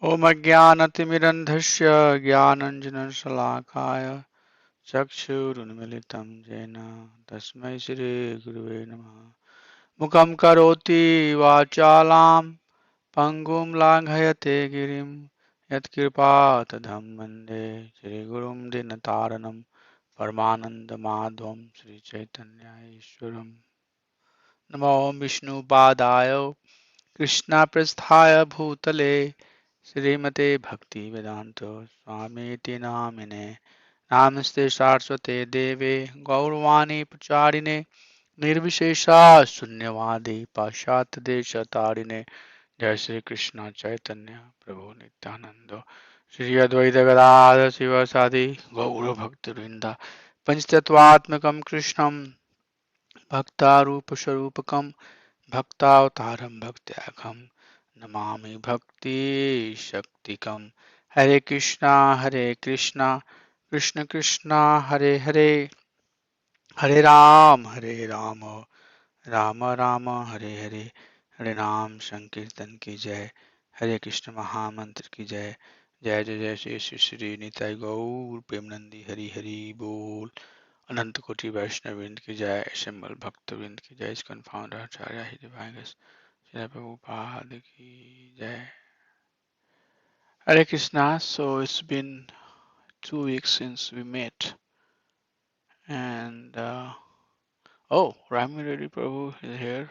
ॐ अज्ञानतिमिरन्धस्य ज्ञानञ्जनशलाकाय चक्षुरुन्मिलितं येन तस्मै श्रीगुरुवे नमः। मुखं करोति वाचालां पङ्गुं लाङ्घयते गिरिं यत्कृपातधं वन्दे श्रीगुरुं दीनतारिणं परमानन्दमाधवं श्रीचैतन्यईश्वरम्। नमो विष्णुपादाय कृष्णपृष्ठाय भूतले श्रीमते भक्तिवेदान्त स्वामीति नामिने नमस्ते सारस्वते देवे गौरवाणी प्रचारिणे निर्विशेषा शून्यवादी पाश्चात्यदेशतारिणे जय श्री कृष्ण चैतन्य प्रभु नित्यानंद श्री अद्वैत गदाधर शिवसादि गौर भक्तवृंद पंचतत्वात्मकं कृष्णं भक्तारूपस्वरूपकं भक्तावतारं भक्त्याखं नमामि भक्ति शक्तिकं हरे कृष्णा कृष्ण कृष्णा हरे हरे हरे राम राम राम हरे हरे हरे नाम संकीर्तन की जय। हरे कृष्ण महामंत्र की जय। जय जय जय श्री श्री श्री निताई गौर प्रेमनंदी हरि हरि बोल। अनंत कोटि वैष्णववृंद की जय। सिमल भक्तवृंद की जय। इस्कॉन फाउंडर आचार्य हित श्री प्रभुपाद की जय। Hare Krishna. So it's been 2 weeks since we met, and oh, Rami Reddy Prabhu is here.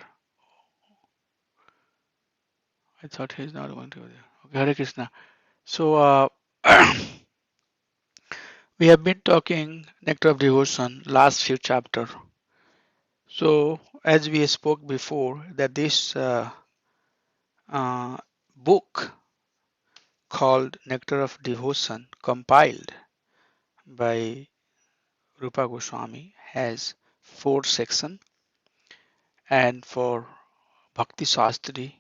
I thought he's not going to be there. Okay, Hare Krishna. So we have been talking Nectar of Devotion last few chapter. So as we spoke before, that this uh, book called Nectar of Devotion, compiled by Rupa Goswami, has 4 sections, and for Bhakti Shastri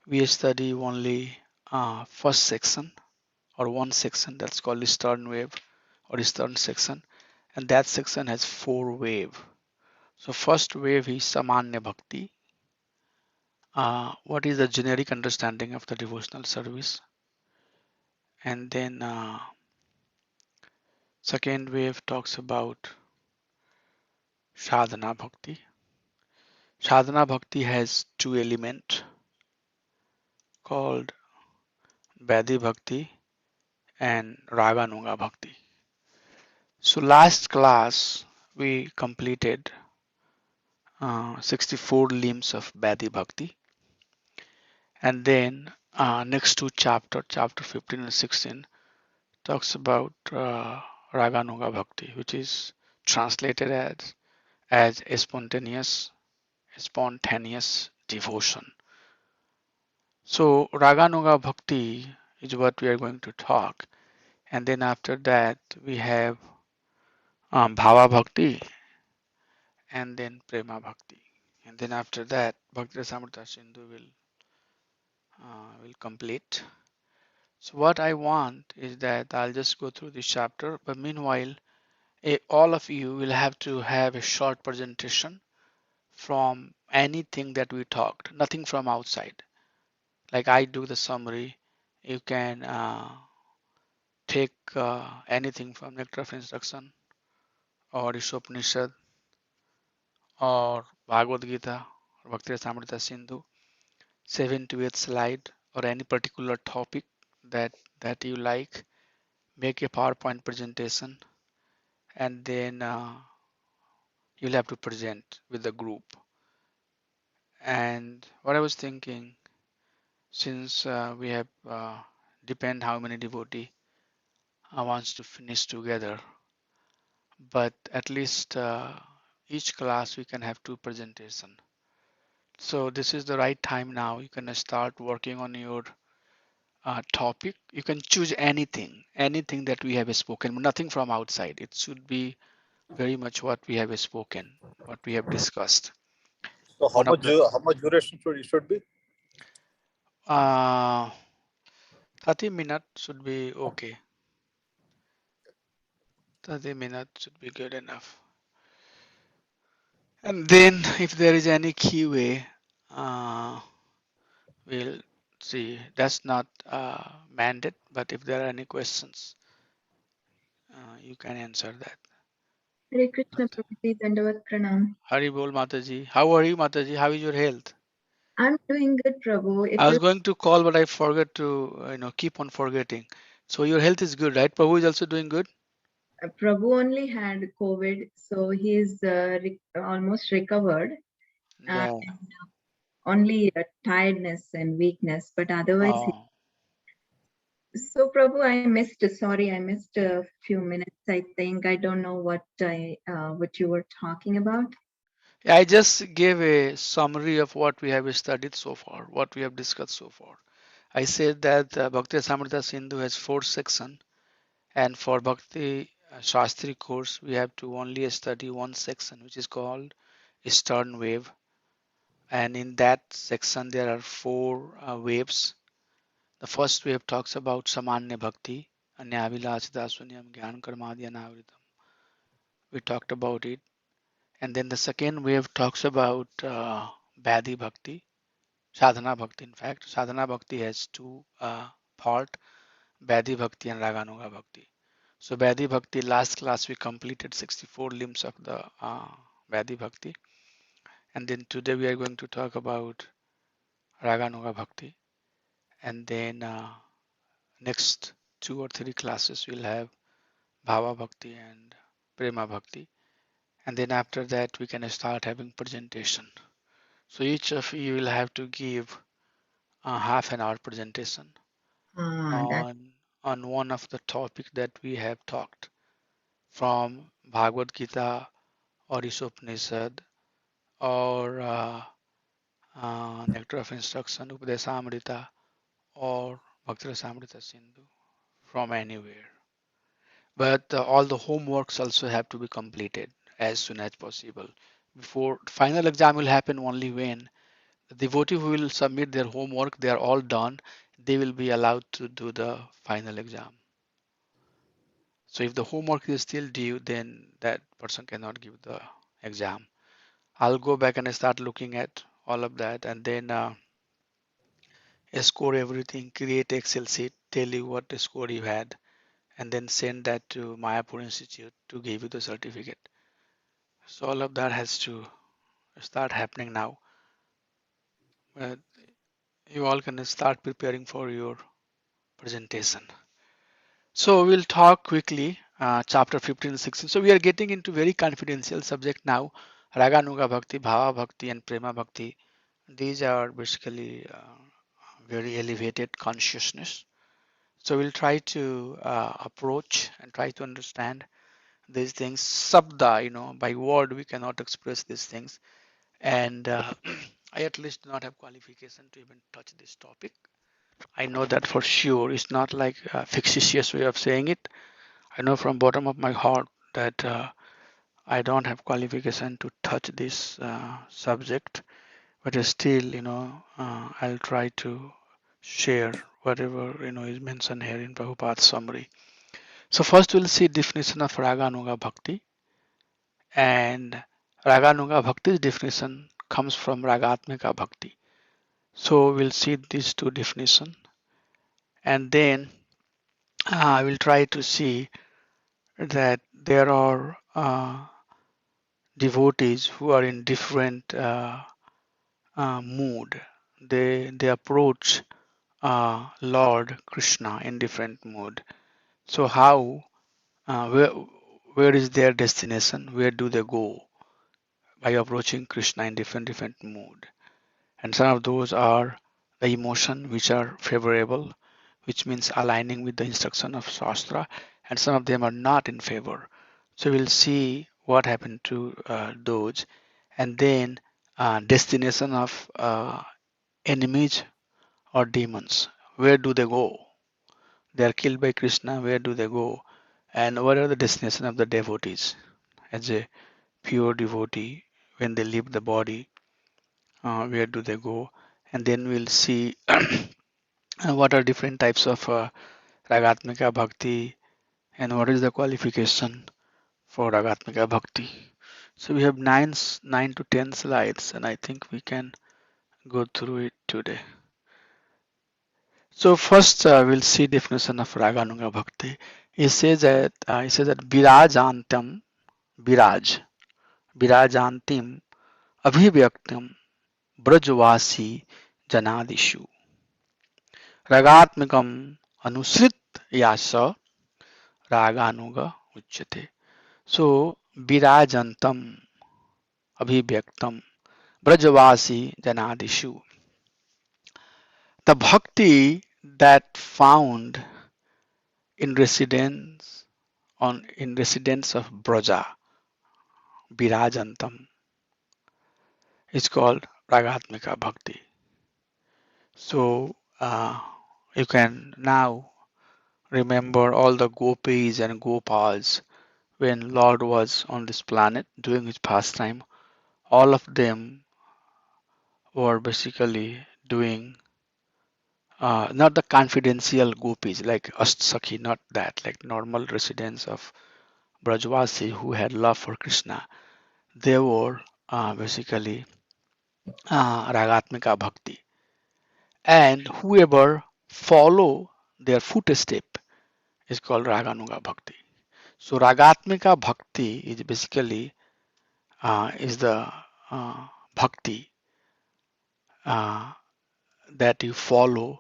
we study only first section or one section, that's called Eastern wave or Eastern section, and that section has 4 waves. So first wave is Samanya Bhakti. What is the generic understanding of the devotional service? And then second wave talks about Sadhana Bhakti. Sadhana Bhakti has 2 elements called Vadi Bhakti and Raganuga Bhakti. So last class we completed 64 limbs of Vadi Bhakti, and then next two chapter 15 and 16, talks about Raganuga Bhakti, which is translated as a spontaneous devotion. So Raganuga Bhakti is what we are going to talk, and then after that we have Bhava Bhakti, and then Prema Bhakti, and then after that Bhakti Rasamrita Sindhu will complete. So what I want is that I'll just go through this chapter, but meanwhile all of you will have to have a short presentation from anything that we talked, nothing from outside. Like I do the summary, you can take anything from Nectar of Instruction or Ishopanishad or Bhagavad Gita or Bhakti Rasamrita Sindhu, 7 to 8 slide or any particular topic that you like. Make a PowerPoint presentation, and then you'll have to present with the group. And what I was thinking, since we have depend how many devotee wants to finish together, but at least each class we can have 2 presentation. So this is the right time now. You can start working on your topic. You can choose anything that we have spoken, nothing from outside. It should be very much what we have spoken, what we have discussed. So One of the how much duration should be? uh, 30 minutes should be okay. 30 minutes should be good enough. And then if there is any QA, we'll see, that's not mandate, but if there are any questions, you can answer that. Hare Krishna But Prabhuji, Dandavat Pranam. Hari Bol Mataji. How are you, Mataji? How is your health? I'm doing good, Prabhu. I It was was going to call, but I forgot to, keep on forgetting. So your health is good, right? Prabhu is also doing good? Prabhu only had COVID, so he is almost recovered. Uh, Yeah. only tiredness and weakness, but otherwise, Oh. so Prabhu, I missed a few minutes. I think I don't know what you were talking about. Yeah, I just gave a summary of what we have studied so far, what we have discussed so far. I said that Bhakti Samrita Sindhu has 4 sections, and for Bhakti Shastri course, we have to only study one section, which is called Stern Wave. And in that section, there are four waves. The first wave talks about Samanya Bhakti, Anyavilasita Sunyam Gyan Karmadya Navritam. We talked about it. And then the second wave talks about Bhadi Bhakti, Sadhana Bhakti. In fact, Sadhana Bhakti has two part, Bhadi Bhakti and Raganuga Bhakti. So Bhadi Bhakti, last class we completed 64 limbs of the Bhadi Bhakti. And then today we are going to talk about Raganuga Bhakti. And then next 2 or 3 classes we'll have Bhava Bhakti and Prema Bhakti. And then after that we can start having presentation. So each of you will have to give a half an hour presentation That on one of the topic that we have talked from Bhagavad Gita or Isopanishad or Nectar of Instruction, Upadesamrita or Bhaktirasamrita Sindhu from anywhere. But all the homeworks also have to be completed as soon as possible. Before final exam will happen only when the devotee who will submit their homework, they are all done, they will be allowed to do the final exam. So if the homework is still due, then that person cannot give the exam. I'll go back and start looking at all of that and then score everything, create Excel sheet, tell you what score you had, and then send that to Mayapur Institute to give you the certificate. So all of that has to start happening now. But you all can start preparing for your presentation. So we'll talk quickly, chapter 15 and 16. So we are getting into very confidential subject now. Raganuga Bhakti, Bhava Bhakti and Prema Bhakti. These are basically very elevated consciousness. So we'll try to approach and try to understand these things. Sabda, by word we cannot express these things. And I at least do not have qualification to even touch this topic. I know that for sure. It's not like a fictitious way of saying it. I know from bottom of my heart that I don't have qualification to touch this subject, but still, I'll try to share whatever is mentioned here in Prabhupada's summary. So first we'll see definition of Raganuga Bhakti, and Raganuga Bhakti's definition comes from Ragatmika Bhakti. So we'll see these two definitions, and then I will try to see that there are devotees who are in different mood. They approach Lord Krishna in different mood. So how uh, where where is their destination? Where do they go by approaching Krishna in different mood? And some of those are the emotion which are favorable, which means aligning with the instruction of Shastra, and some of them are not in favor. So we'll see what happened to those, and then destination of enemies or demons. Where do they go? They are killed by Krishna. Where do they go? And what are the destination of the devotees? As a pure devotee, when they leave the body, where do they go? And then we'll see what are different types of Ragatmika Bhakti and what is the qualification for Ragatmika Bhakti. So we have 9 to 10 slides, and I think we can go through it today. So first we'll see definition of Raganuga Bhakti. It says that Virajantam Viraj Virajantim Abhivyaktam Brajvasi Janadishu Ragatmikam Anusrit Yasa Raganuga Uchyate. So Virajantam Abhivyaktam Brajvasi Janadishu. The bhakti that found in residence of Braja, Virajantam, is called Ragatmika Bhakti. So you can now remember all the gopis and gopals when Lord was on this planet doing his pastime. All of them were basically doing not the confidential gopis like Astsakhi, not that, like normal residents of Brajvasi who had love for Krishna. They were basically Ragatmika Bhakti. And whoever follow their footstep is called Raganuga Bhakti. So Ragatmika Bhakti is basically is the bhakti uh, that you follow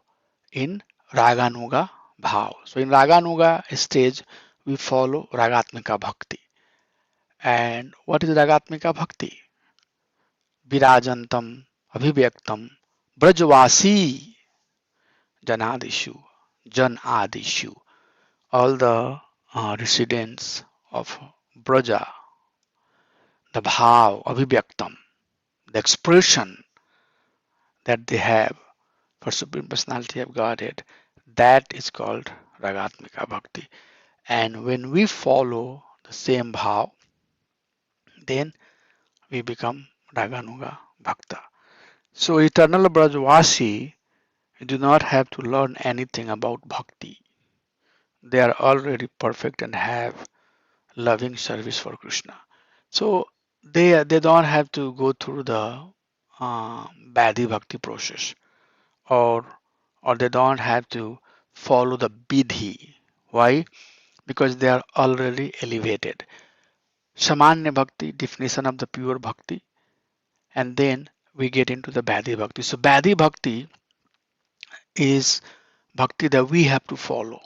in Raganuga Bhav. So in Raganuga stage, we follow Ragatmika Bhakti. And what is Ragatmika Bhakti? Virajantam, Abhivyaktam, Brajvasi, Janadishu, Jan Adishu. All the residents of Braja, the Bhav, Abhivyaktam, the expression that they have for Supreme Personality of Godhead, that is called Ragatmika Bhakti. And when we follow the same bhav, then we become Raganuga Bhakta. So eternal Brajvasi do not have to learn anything about bhakti. They are already perfect and have loving service for Krishna. So they don't have to go through the Bhadi Bhakti process, or they don't have to follow the Bidhi. Why? Because they are already elevated. Samanya Bhakti, definition of the pure Bhakti, and then we get into the Bhadi Bhakti. So Bhadi Bhakti is Bhakti that we have to follow,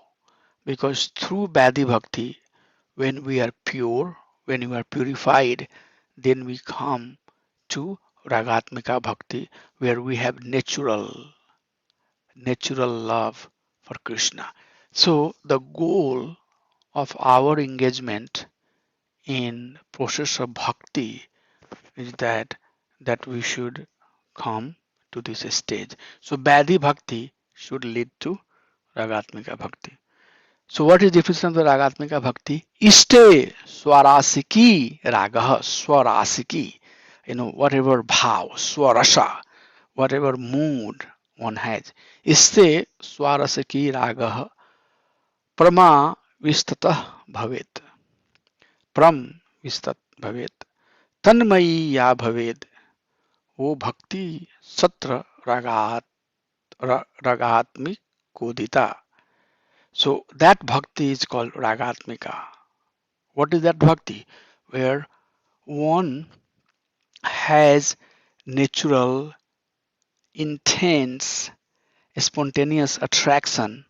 because through Bhadi Bhakti, when we are pure, when we are purified, then we come to Ragatmika Bhakti, where we have natural love for Krishna. So the goal of our engagement in process of bhakti is that we should come to this stage. So Bhadi Bhakti should lead to Ragatmika Bhakti. So what is the definition of the Ragatmika Bhakti? Iste Swarasiki Ragah, Swarasiki. Whatever bhav, Swarasa, whatever mood one has. Iste Swarasiki Ragah Prama Vistatah Bhavet. Pram Vistat Bhavet. Tanmayi Ya Bhaved. वो भक्ति सत्र ragatmik kodita. So that bhakti is called ragatmika. What is that bhakti? Where one has natural, intense, spontaneous attraction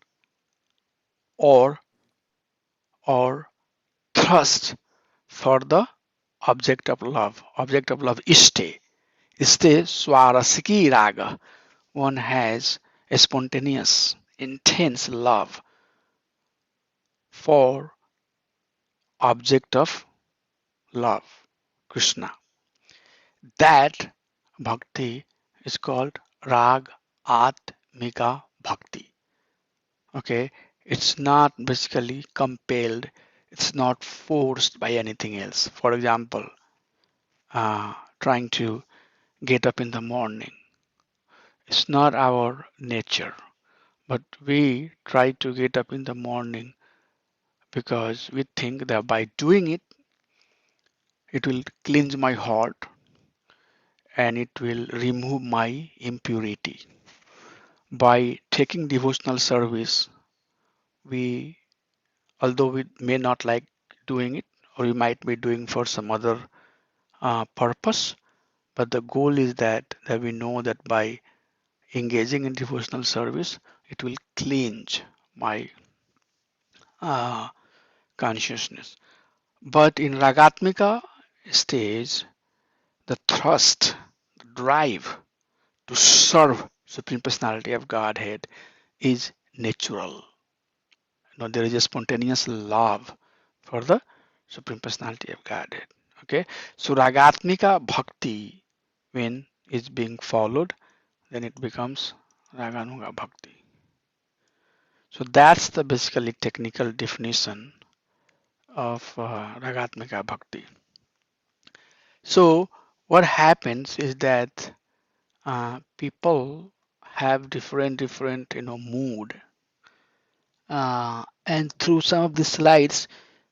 or or thirst for the object of love. Object of love, iste. Iste swarasiki raga. One has a spontaneous, intense love for object of love, Krishna. That bhakti is called Rag Atmika Bhakti. Okay, it's not basically compelled, it's not forced by anything else. For example, trying to get up in the morning. It's not our nature, but we try to get up in the morning because we think that by doing it, it will cleanse my heart and it will remove my impurity. By taking devotional service, we, although we may not like doing it, or we might be doing for some other purpose, but the goal is that we know that by engaging in devotional service, it will cleanse my uh, consciousness. But in Ragatmika stage, the thrust, the drive to serve Supreme Personality of Godhead is natural. There is a spontaneous love for the Supreme Personality of Godhead. Okay, so Ragatmika Bhakti, when is being followed, then it becomes Raganuga Bhakti. So that's the basically technical definition of Ragatmika Bhakti. So what happens is that people have different mood, and through some of the slides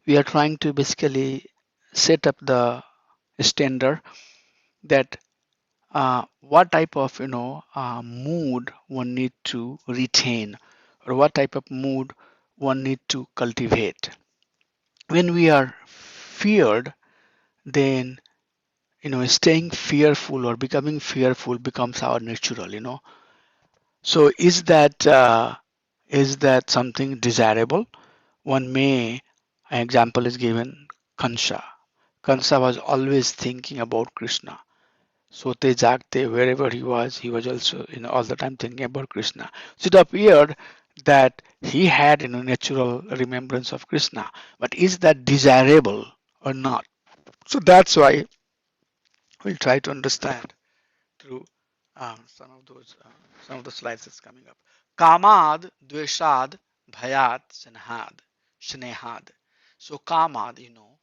we are trying to basically set up the standard that what type of mood one need to retain, or what type of mood one need to cultivate. When we are feared, then staying fearful or becoming fearful becomes our natural. So is that something desirable? One may, an example is given, Kansha. Kansa was always thinking about Krishna. Sote Jagte, wherever he was also all the time thinking about Krishna. So it appeared that he had natural remembrance of Krishna. But is that desirable or not? So that's why we'll try to understand through some of the slides that's coming up. Kamad, Dveshad, Bhayat, Snehad. So Kamad,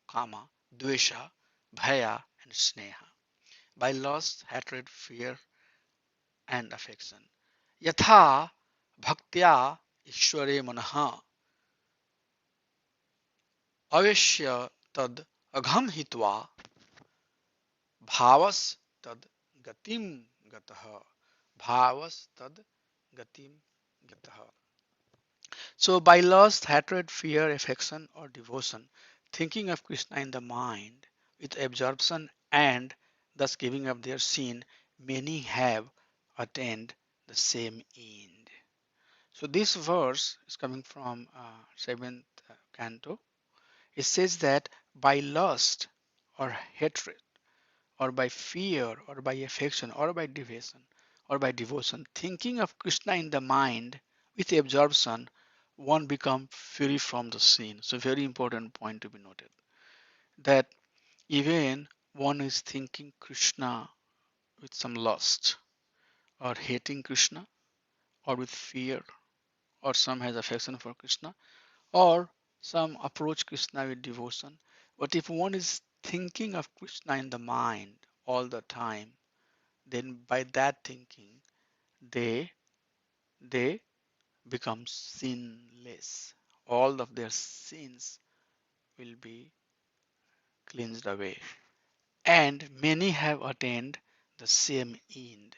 Kama, Dvesha, Bhaya, and Sneha. By lust, hatred, fear, and affection. Yatha Bhaktya Ishware Manaha Aveshya Tad Agham Hitva Bhavas Tad Gatim Gataha. Bhavas Tad Gatim Gataha. So, by lust, hatred, fear, affection, or devotion, thinking of Krishna in the mind with absorption and thus giving up their sin, many have attained the same end. So, this verse is coming from 7th canto. It says that by lust or hatred, or by fear, or by affection, or by devotion, thinking of Krishna in the mind with absorption, one become free from the sin. So very important point to be noted, that even one is thinking Krishna with some lust, or hating Krishna, or with fear, or some has affection for Krishna, or some approach Krishna with devotion. But if one is thinking of Krishna in the mind all the time, then by that thinking they they become sinless. All of their sins will be cleansed away, and many have attained the same end.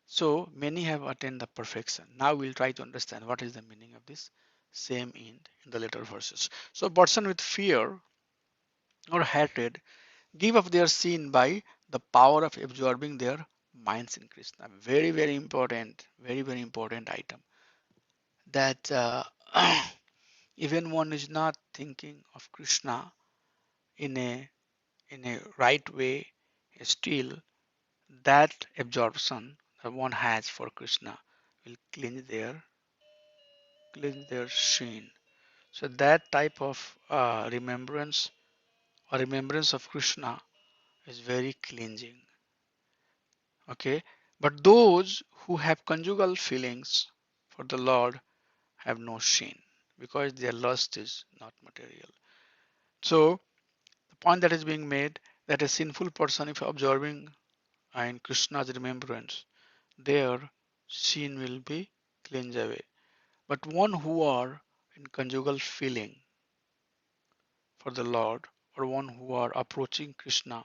So many have attained the perfection. Now we'll try to understand what is the meaning of this same end in the later verses. So a person with fear or hatred give up their sin by the power of absorbing their minds in Krishna. Very important, very important item, that even one is not thinking of Krishna in a right way, still that absorption that one has for Krishna will cleanse their sin. So that type of remembrance or remembrance of Krishna is very cleansing. Okay, but those who have conjugal feelings for the Lord have no sin, because their lust is not material. So the point that is being made, that a sinful person, if observing in Krishna's remembrance, their sin will be cleansed away. But one who are in conjugal feeling for the Lord, or one who are approaching Krishna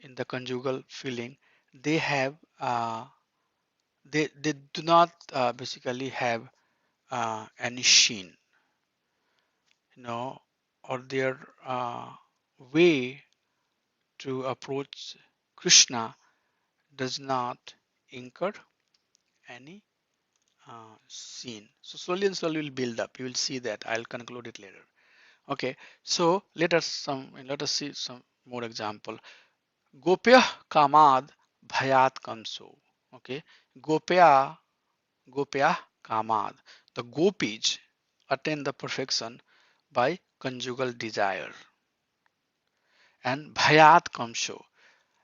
in the conjugal feeling, they have they do not basically have any sheen, or their way to approach Krishna does not incur any scene. So slowly and slowly will build up. You will see that. I'll conclude it later. Okay. So let us see some more example. Gopya kamad bhayat kamso. Okay. Gopya Gopya kamad. The gopis attain the perfection by conjugal desire. And bhayat kamso.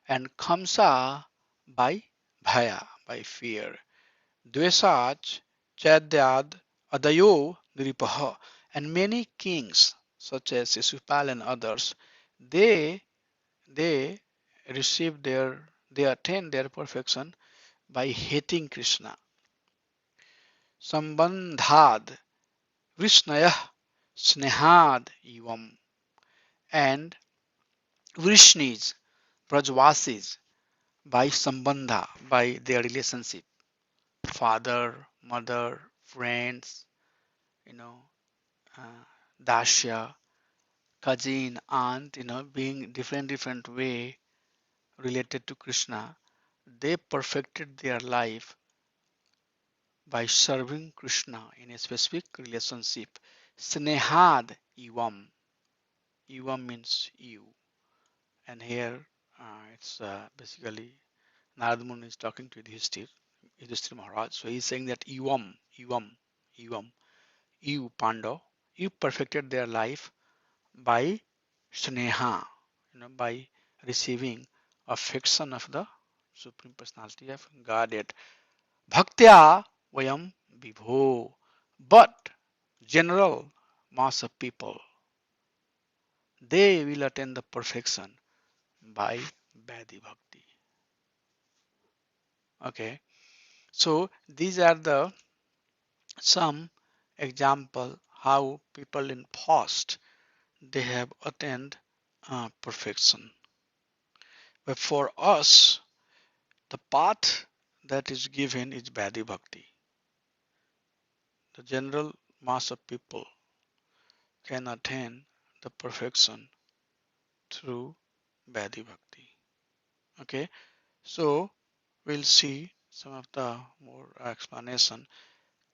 And kamsa by by fear. Dvesach chadyad adayo nripaha. And many kings such as Sisupal and others, they they they attain their perfection by hating Krishna. Sambandhad Vishnaya Snehad Evam. And Vrishnis, Brajvasis, by Sambandha, by their relationship, father, mother, friends, you know, uh, Dasya, cousin, aunt, being different way related to Krishna, they perfected their life by serving Krishna in a specific relationship. Snehad Evam. Evam means you. And here it's basically Narad Muni is talking to Yudhishthira Maharaj. So he's saying that Evam, you Pando, you perfected their life by Sneha, by receiving affection of the Supreme Personality of Godhead. Bhaktya Vayam Vibho. But general mass of people, they will attain the perfection by Bhadi Bhakti. Okay, so these are the some example how people in past they have attained perfection. But for us, the path that is given is Bhadi Bhakti. The general mass of people can attain the perfection through Bhadi Bhakti. Okay, so we'll see some of the more explanation.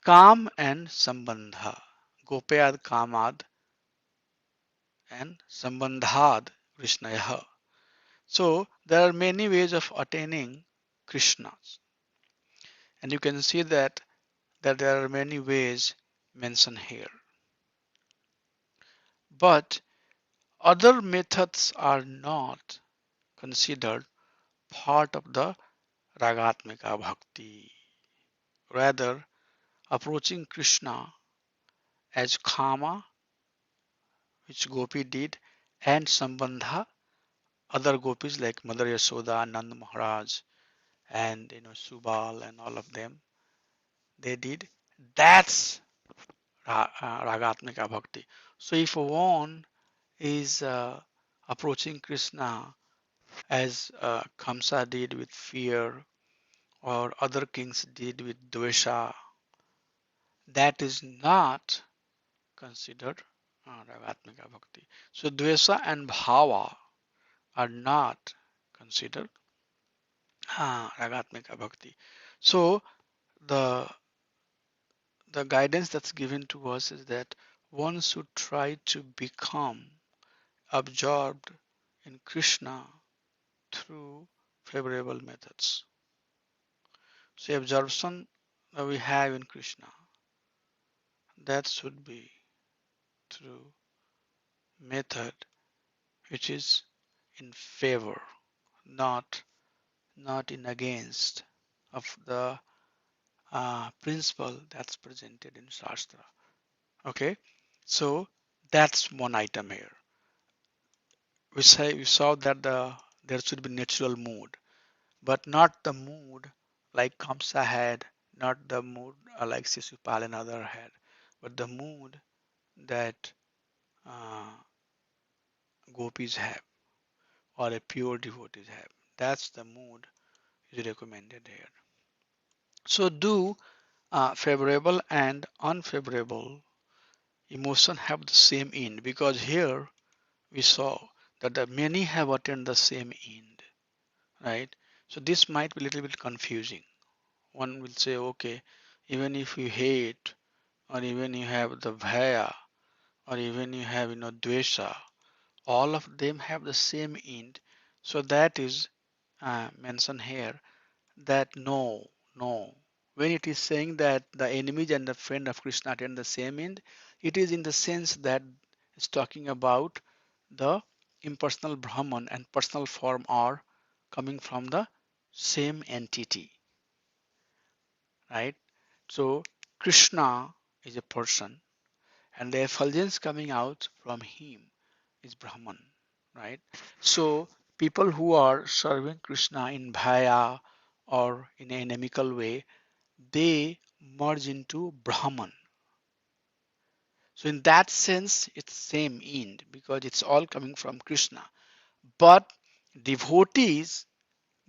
Kam and Sambandha. Gopayad Kamad and Sambandhad Krishnaya. So there are many ways of attaining Krishna, and you can see that there are many ways mentioned here. But other methods are not considered part of the Ragatmika Bhakti. Rather, approaching Krishna as Kama, which Gopi did, and Sambandha, other gopis like Mother Yasoda, Nand Maharaj, and Subal and all of them, they did. That's Ragatmika Bhakti. So if one is approaching Krishna as Kamsa did with fear, or other kings did with Dvesha, that is not considered Ragatmika Bhakti. So Dvesha and Bhava are not considered Ragatmika Bhakti. So the the guidance that's given to us is that one should try to become absorbed in Krishna through favorable methods. So absorption that we have in Krishna, that should be through method which is in favor, not in against of the principle that's presented in Shastra. Okay, so that's one item here. We saw that there should be natural mood, but not the mood like Kamsa had, not the mood like Sisupal and other had, but the mood that uh, gopis have or a pure devotees have. That's the mood is recommended here. So do favorable and unfavorable emotion have the same end? Because here we saw that the many have attained the same end, right? So this might be a little bit confusing. One will say, okay, even if you hate, or even you have the bhaya, or even you have dvesha, all of them have the same end. So that is mentioned here, that no. When it is saying that the enemies and the friend of Krishna attain the same end, it is in the sense that it's talking about the impersonal Brahman and personal form are coming from the same entity, right? So Krishna is a person, and the effulgence coming out from him is Brahman, right? So people who are serving Krishna in bhaya or in an inimical way, they merge into Brahman. So in that sense, it's same end because it's all coming from Krishna. But devotees'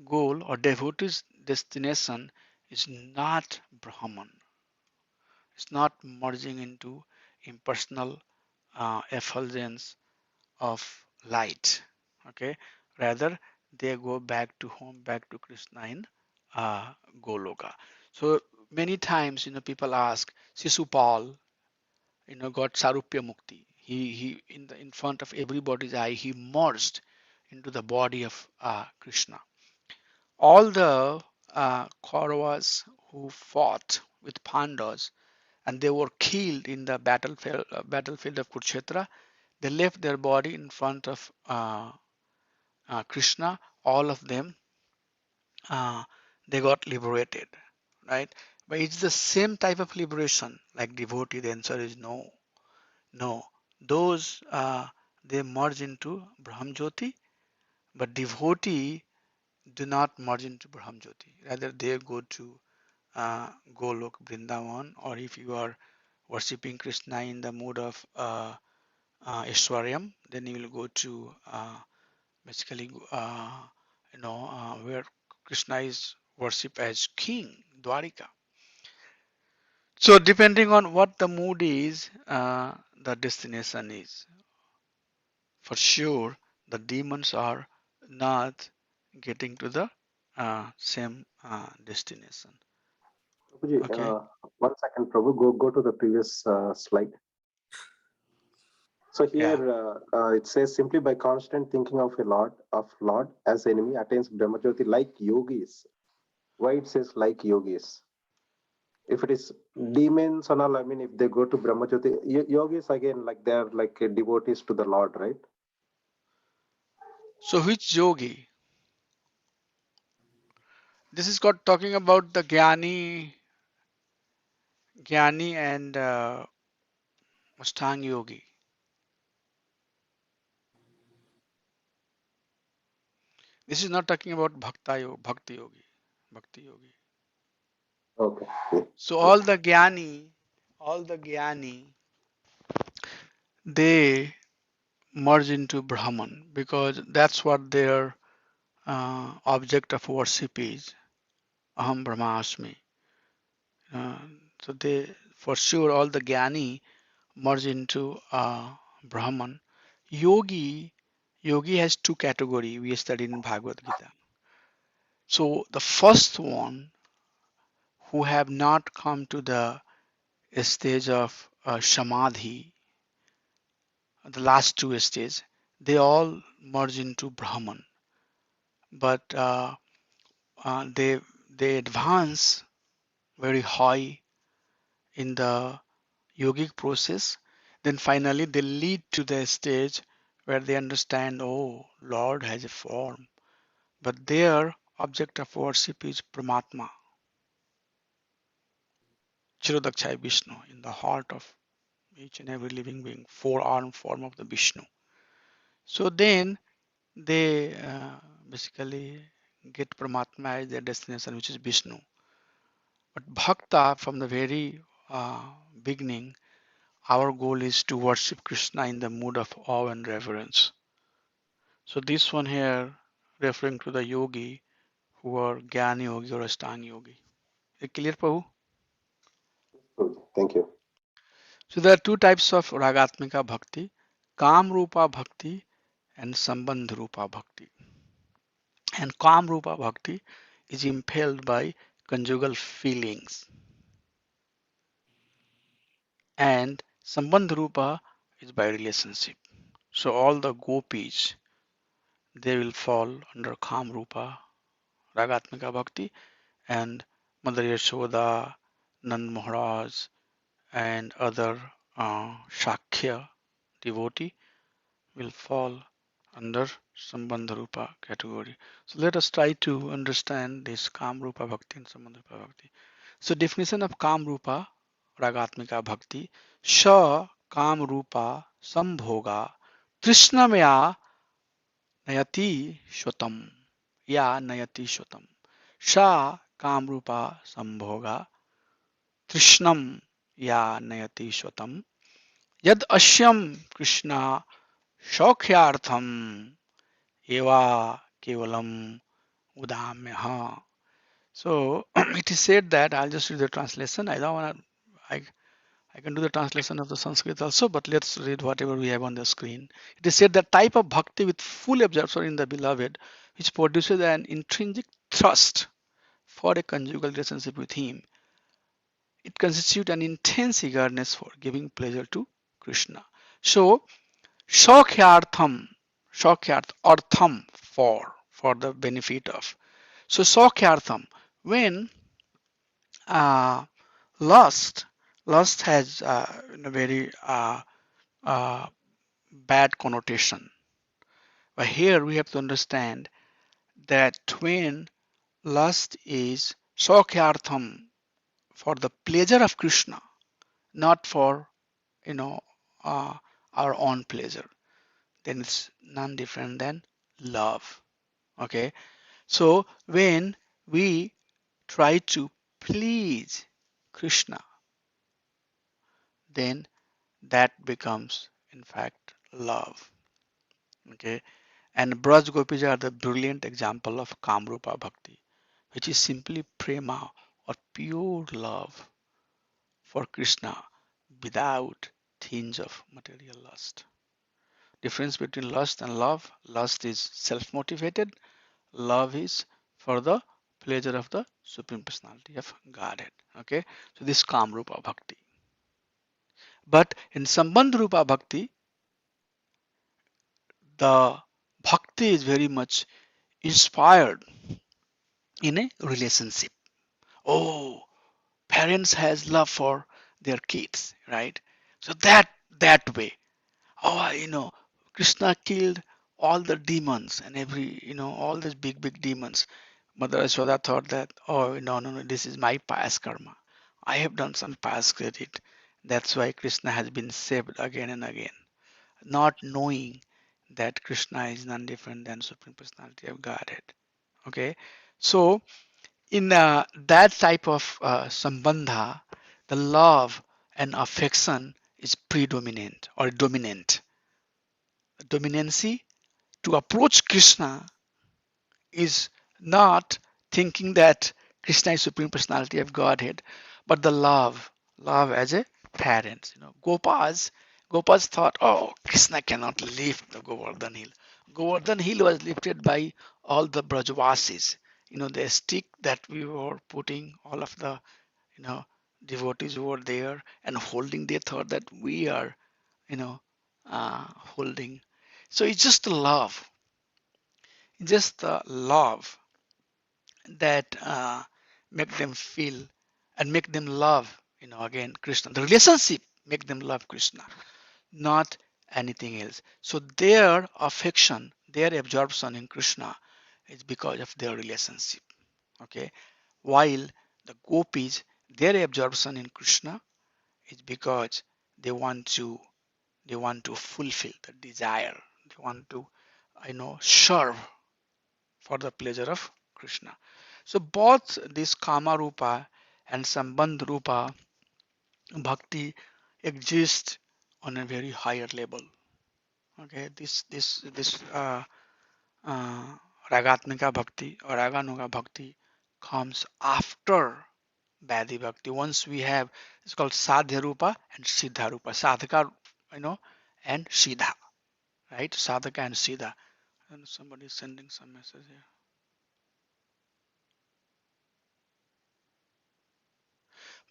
goal or devotees' destination is not Brahman. It's not merging into impersonal effulgence of light. Okay, rather they go back to home, back to Krishna in Goloka. So many times, people ask, Sisupal, got Sarupya Mukti. He in front of everybody's eye, he merged into the body of Krishna. All the Kauravas who fought with Pandavas and they were killed in the battlefield of Kurukshetra, they left their body in front of Krishna. All of them, uh, they got liberated, right? But it's the same type of liberation like devotee. The answer is no, no. Those they merge into Brahm Jyoti, but devotee do not merge into Brahm Jyoti. Rather, they go to Golok, Vrindavan, or if you are worshipping Krishna in the mood of Ishwaryam, then you will go to basically where Krishna is worshipped as king, Dwarika. So depending on what the mood is, the destination is. For sure, the demons are not getting to the same destination. Prabhuji, Okay. 1 second, Prabhu. Go to the previous slide. So Yeah. here it says simply by constant thinking of Lord as enemy attains Brahmajyoti like yogis. Why it says like yogis? If it is demons and all, I mean, if they go to Brahmajyoti, yogis again, like they're like devotees to the Lord, right? So which yogi? This is got talking about the Jnani and Mustang yogi. This is not talking about Bhakti yogi. Okay. So all the Jnani, they merge into Brahman because that's what their object of worship is. Aham Brahmasmi. Uh, so they, for sure, all the Jnani merge into Brahman. Yogi has two categories we studied in Bhagavad Gita. So the first one who have not come to the stage of Samadhi, the last two stages, they all merge into Brahman. But they advance very high in the yogic process. Then finally they lead to the stage where they understand, oh, Lord has a form. But their object of worship is Paramatma, Chirodakshaya Vishnu, in the heart of each and every living being, four-armed form of the Vishnu. So then they basically get Paramatma as their destination, which is Vishnu. But Bhakta, from the very beginning, our goal is to worship Krishna in the mood of awe and reverence. So this one here, referring to the yogi who are Jnana yogi or Ashtanga yogi. Clear, Prabhu? Good. Thank you. So there are two types of Ragatmika Bhakti, Kam Rupa Bhakti and Sambandh Rupa Bhakti. And Kam Rupa Bhakti is impelled by conjugal feelings. And Sambandh Rupa is by relationship. So all the gopis, they will fall under Kam Rupa Ragatmika Bhakti, and Mother Yashoda, Nand Maharaj, and other Shakya devotee will fall under Sambandha Rupa category. So let us try to understand this Kam Rupa Bhakti and Sambandha Rupa Bhakti. So definition of Kam Rupa Ragatmika Bhakti: Sha Kam Rupa Sambhoga Trishnamya Nayati Shotam, Ya Nayati Shotam. Sha Kam Rupa Sambhoga Trishnam Ya Nayati Shotam. Yad Ashyam Krishna Shokhyartham Eva Kevalam Udamyaha. So it is said that, I'll just read the translation. I don't want to, I can do the translation of the Sanskrit also, but let's read whatever we have on the screen. It is said that type of bhakti with full absorption in the beloved, which produces an intrinsic thirst for a conjugal relationship with him. It constitutes an intense eagerness for giving pleasure to Krishna. So Shokhyartham, artham, for the benefit of. So Shokhyartham, when uh, lust, lust has a very uh, bad connotation. But here we have to understand that when lust is Shokhyartham, for the pleasure of Krishna, not for you know uh, our own pleasure, then it's none different than love. Okay, so when we try to please Krishna, then that becomes in fact love. Okay, and Braj Gopis are the brilliant example of Kamrupa Bhakti, which is simply prema or pure love for Krishna without tinge of material lust. Difference between lust and love: lust is self-motivated, love is for the pleasure of the Supreme Personality of Godhead. Okay, so this Kamrupa Bhakti. But in Sambandh Rupa Bhakti, the bhakti is very much inspired in a relationship. Oh, parents has love for their kids, right? So that way. Oh, Krishna killed all the demons and all these big demons. Mother Yashoda thought that, oh, no, this is my past karma. I have done some past credit. That's why Krishna has been saved again and again, not knowing that Krishna is none different than Supreme Personality of Godhead. Okay, so in that type of sambandha, the love and affection is predominant or dominant. Dominancy to approach Krishna is not thinking that Krishna is Supreme Personality of Godhead, but the love as a parent. Gopas thought, oh, Krishna cannot lift the Govardhan hill. Govardhan hill was lifted by all the Brajvasis. The stick that we were putting, all of the, you know, devotees were there and holding. They thought that we are, holding. So it's just the love that make them feel and make them love, again, Krishna. The relationship make them love Krishna, not anything else. So their affection, their absorption in Krishna is because of their relationship. Okay, while the gopis, their absorption in Krishna is because they want to fulfill the desire. They want to serve for the pleasure of Krishna. So both this Kama Rupa and Sambandh Rupa Bhakti exist on a very higher level. Okay, this Ragatmika Bhakti or Raganuga Bhakti comes after Bhadi Bhakti. Once we have, it's called Sadhya Rupa and Siddha Rupa. Sadhaka, and Siddha, right? Sadhaka and Siddha. And somebody is sending some message here.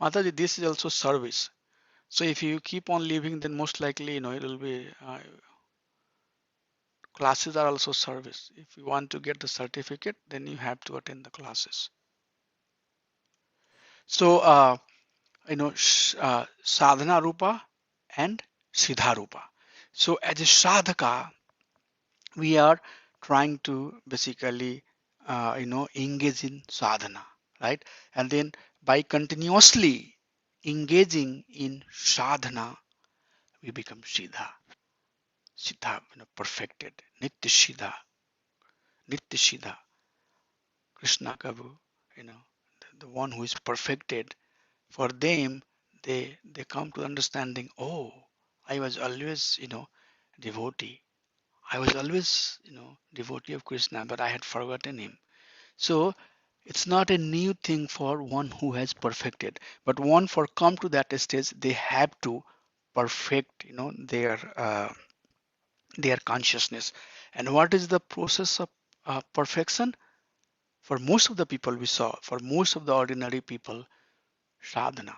Mataji, this is also service. So if you keep on living, then most likely, it will be, classes are also service. If you want to get the certificate, then you have to attend the classes. So, sadhana rupa and siddha rupa. So as a sadhaka, we are trying to basically, engage in sadhana, right? And then by continuously engaging in sadhana, we become siddha, perfected, nitya siddha, nitya siddha, Krishna Kavu, the one who is perfected. For them, they come to understanding, oh, I was always, devotee. I was always, devotee of Krishna, but I had forgotten him. So it's not a new thing for one who has perfected, but one for come to that stage, they have to perfect, their consciousness. And what is the process of perfection? For most of the people we saw, for most of the ordinary people, sadhana,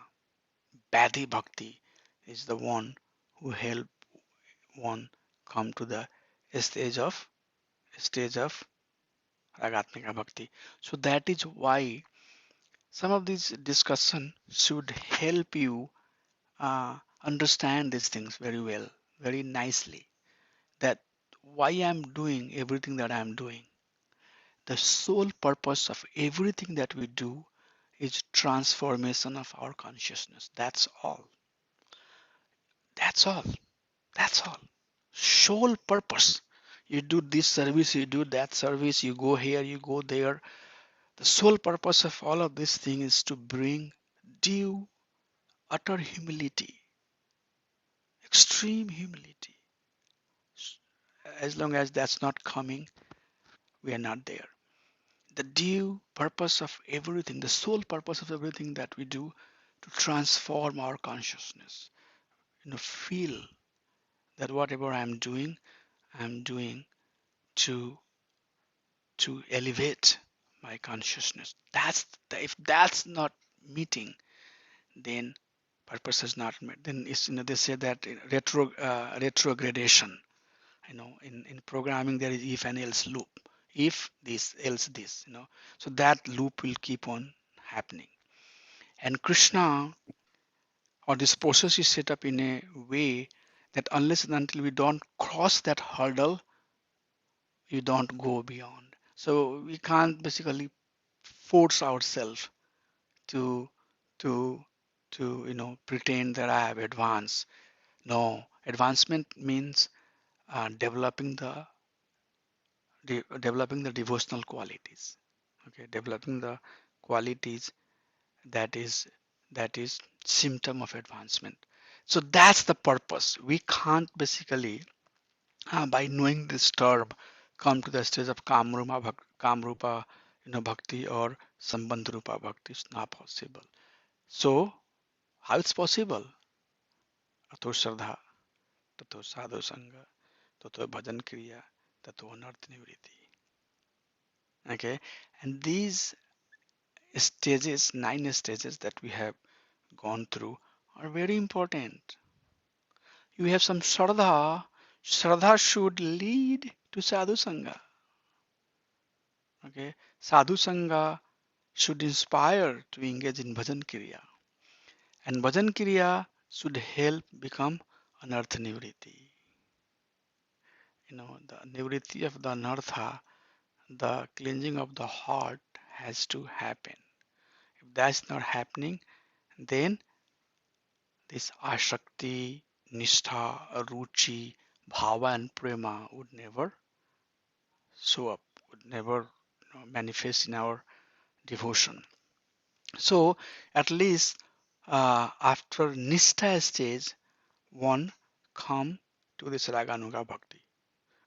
Bhadi Bhakti is the one who help one come to the stage of Ragatmika Bhakti. So that is why some of these discussion should help you understand these things very well, very nicely. That why I'm doing everything that I'm doing. The sole purpose of everything that we do is transformation of our consciousness. That's all. That's all. That's all. Sole purpose. You do this service, you do that service, you go here, you go there. The sole purpose of all of this thing is to bring due, utter humility, extreme humility. As long as that's not coming, we are not there. The due purpose of everything, the sole purpose of everything that we do to transform our consciousness. Feel that whatever I'm doing to to elevate my consciousness. If that's not meeting, then purpose is not met. Then it's, they say that retrogradation. In programming there is if and else loop. If this, else this. So that loop will keep on happening. And Krishna, or this process is set up in a way that unless and until we don't cross that hurdle, you don't go beyond. So we can't basically force ourselves to to pretend that I have advanced. No, advancement means developing the devotional qualities. Okay, developing the qualities that is symptom of advancement. So that's the purpose. We can't basically by knowing this term come to the stage of kamrupa bhakti or sambandh bhakti. It's not possible. So how it's possible? Ato shraddha, tato sadhu sangha, tato bhajan kriya, tato anartha nivriti. Okay, and these stages, 9 stages that we have gone through are very important. You have some shraddha. Shraddha should lead to sadhu sangha. Okay, sadhu sangha should inspire to engage in bhajan kriya, and bhajan kriya should help become anartha nivriti. The nivriti of the anartha, the cleansing of the heart has to happen. If that's not happening, then this ashakti, nishtha, ruchi, bhava, and prema would never show up, would never manifest in our devotion. So at least after nishtha stage, one come to this Raganuga Bhakti,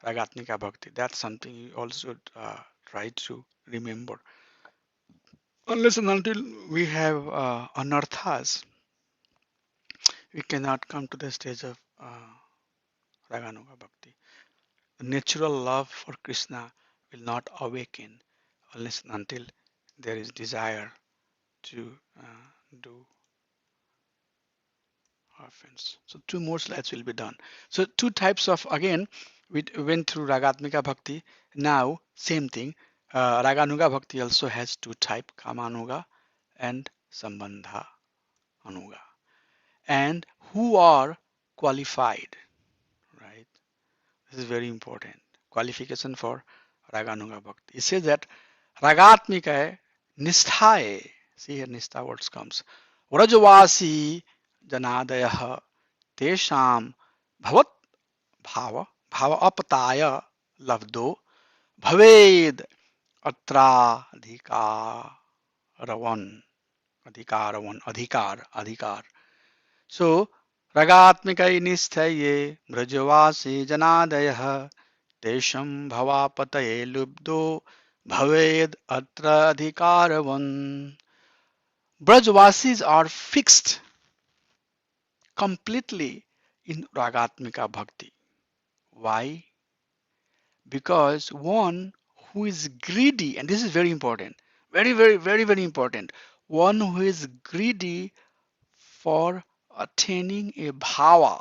Ragatmika Bhakti. That's something you also try to remember. Unless and until we have anarthas, we cannot come to the stage of Raganuga Bhakti. The natural love for Krishna will not awaken unless and until there is desire to do offense. So two more slides will be done. So two types of, again, we went through Ragatmika Bhakti. Now, same thing. Raganuga Bhakti also has two type, Kamanuga and Sambandha Anuga. And who are qualified, right? This is very important. Qualification for Raganuga Bhakti. It says that Ragatmika Nisthaye, see here Nistha words comes. Vrajvasi Janadayah Tesham Bhavat Bhava Bhava Apataya Lavdo Bhaved Atra Adhikar. So Ragatmikai Nisthaye Vrajvasi Janadayah Tesham Bhavapataye Lubdo Bhaved Atra Adhikaravan. Brajvasis are fixed completely in Ragatmika Bhakti. Why? Because one who is greedy, and this is very important, very important, one who is greedy for attaining a bhava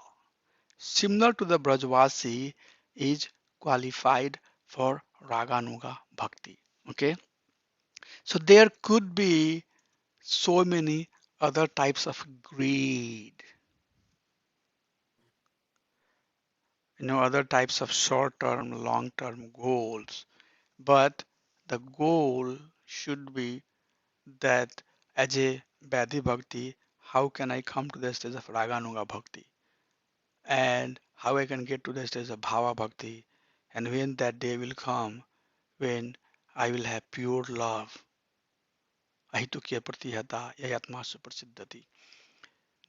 similar to the Brajvasi is qualified for Raganuga Bhakti. Okay, so there could be so many other types of greed, other types of short-term, long-term goals, but the goal should be that as a Badhi Bhakti, how can I come to the stage of Raganuga Bhakti? And how I can get to the stage of Bhava Bhakti? And when that day will come, when I will have pure love, ahitukya pratihata yayatmasu prasiddhati.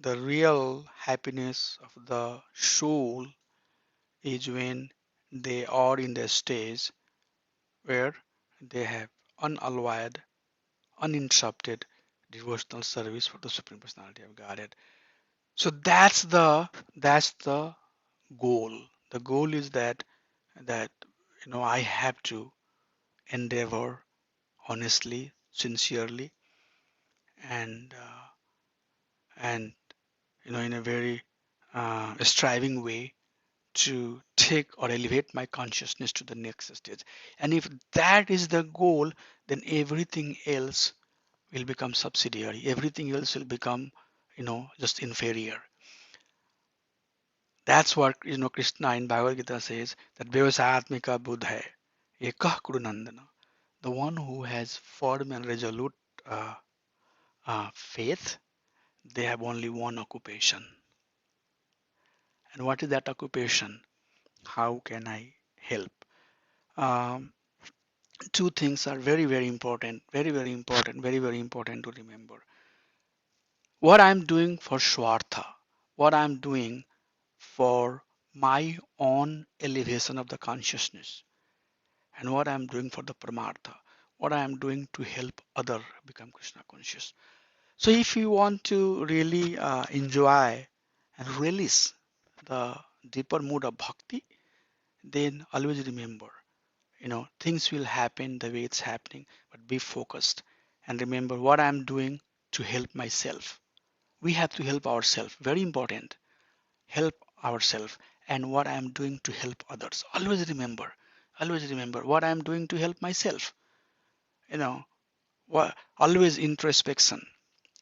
The real happiness of the soul is when they are in the stage where they have unalloyed, uninterrupted devotional service for the Supreme Personality of Godhead. So that's the goal. The goal is that I have to endeavor honestly, sincerely, and and in a very striving way to take or elevate my consciousness to the next stage. And if that is the goal, then everything else will become subsidiary. Everything else will become, just inferior. That's what Krishna in Bhagavad Gita says that Vyavasayatmika buddha ekah kurunandana. The one who has firm and resolute faith, they have only one occupation. And what is that occupation? How can I help? Um, Two things are very important, very important to remember. What I'm doing for Swartha, what I'm doing for my own elevation of the consciousness, and what I'm doing for the Paramartha, what I'm doing to help other become Krishna conscious. So if you want to really enjoy and release the deeper mood of bhakti, then always remember, things will happen the way it's happening, but be focused and remember what I'm doing to help myself. We have to help ourselves. Very important. Help ourselves and what I'm doing to help others. Always remember what I'm doing to help myself. Always introspection,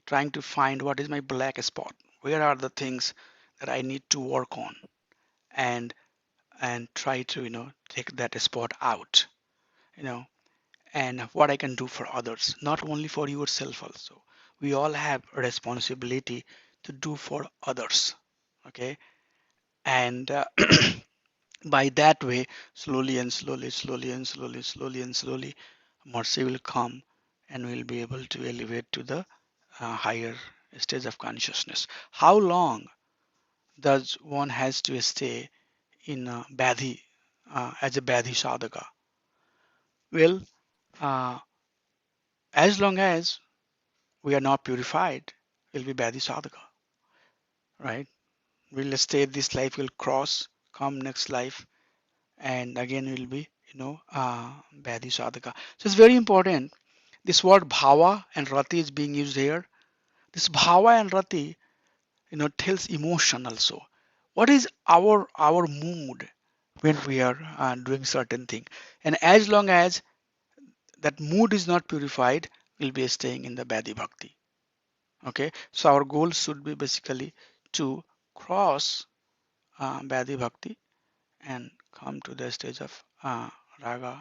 trying to find what is my black spot. Where are the things that I need to work on and try to, take that spot out, you know, and what I can do for others, not only for yourself also. We all have a responsibility to do for others. Okay. And by that way, slowly and slowly, mercy will come and we'll be able to elevate to the higher stage of consciousness. How long does one has to stay in Badhi as a Badhi sadhaka? Well, as long as we are not purified, we'll be Badi Sadhaka, right? We'll stay this life, we'll cross, come next life, and again we'll be, Badi Sadhaka. So it's very important. This word Bhava and Rati is being used here. This Bhava and Rati, tells emotion also. What is our mood when we are doing certain thing? And as long as that mood is not purified, we'll be staying in the Badi Bhakti. Okay, so our goal should be basically to cross Badi Bhakti and come to the stage of Raganuga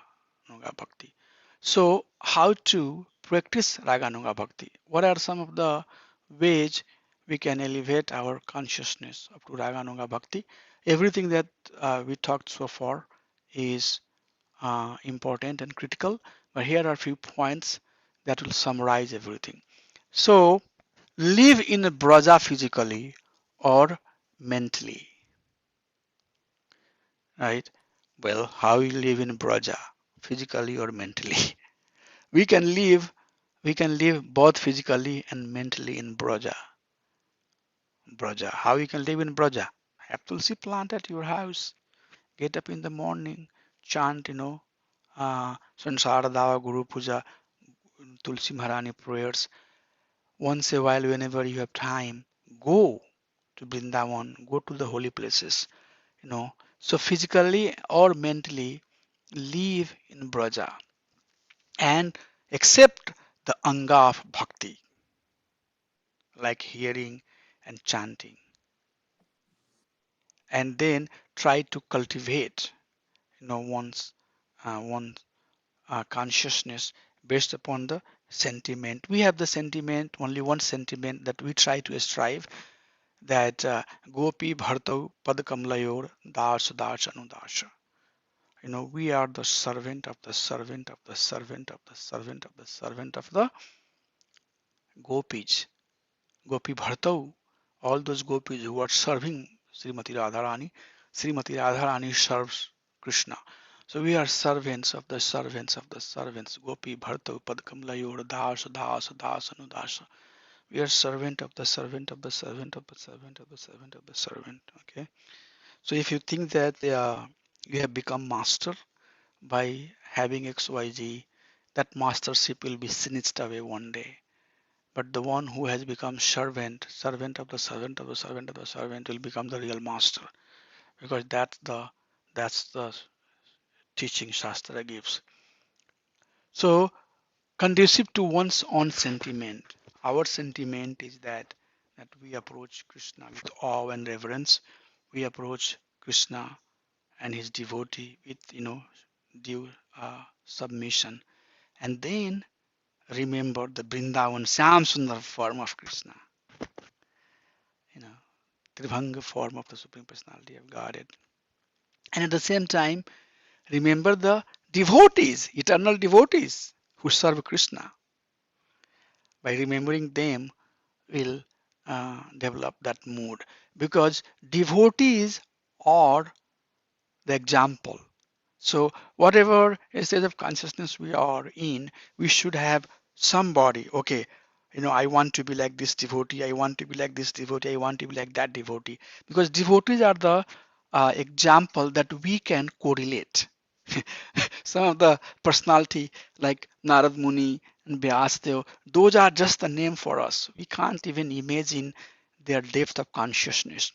Bhakti. So, how to practice Raganuga Bhakti? What are some of the ways we can elevate our consciousness up to Raganuga Bhakti? Everything that we talked so far is important and critical, but here are a few points that will summarize everything. So, live in a braja physically or mentally, right? Well, how we live in braja, physically or mentally? We can live, both physically and mentally in braja. Braja. How you can live in braja? Have tulsi plant at your house. Get up in the morning, chant, Sansara Dava Guru Puja, Tulsi Maharani prayers. Once a while, whenever you have time, go to Vrindavan, go to the holy places, So physically or mentally, live in Braja and accept the anga of bhakti, like hearing and chanting, and then try to cultivate, one's consciousness based upon the sentiment. We have the sentiment, only one sentiment that we try to strive, that Gopi Bhartau Padkamlayor Das Das Anudasha. We are the servant of the servant of the servant of the servant of the servant of the gopis. Gopi Bhartau, all those gopis who are serving Srimati Radharani. Srimati Radharani serves Krishna. So we are servants of the servants of the servants. Gopi Bhartau Padkamlayor Das Das Das Anudasa. We are servant of the servant of the servant of the servant of the servant of the servant. Okay. So if you think that you have become master by having XYZ, that mastership will be snatched away one day. But the one who has become servant, servant of the servant of the servant of the servant, will become the real master, because that's the teaching Shastra gives. So conducive to one's own sentiment. Our sentiment is that we approach Krishna with awe and reverence. We approach Krishna and his devotee with due submission, and then remember the Vrindavan Syam Sundar form of Krishna, you know, Tribhanga form of the Supreme Personality of Godhead. And at the same time, remember the devotees, eternal devotees who serve Krishna. By remembering them, will develop that mood, because devotees are the example. So whatever stage of consciousness we are in, we should have somebody, okay, I want to be like this devotee, I want to be like this devotee, I want to be like that devotee, because devotees are the example that we can correlate. Some of the personality like Narad Muni and Vyasdev, those are just a name for us. We can't even imagine their depth of consciousness,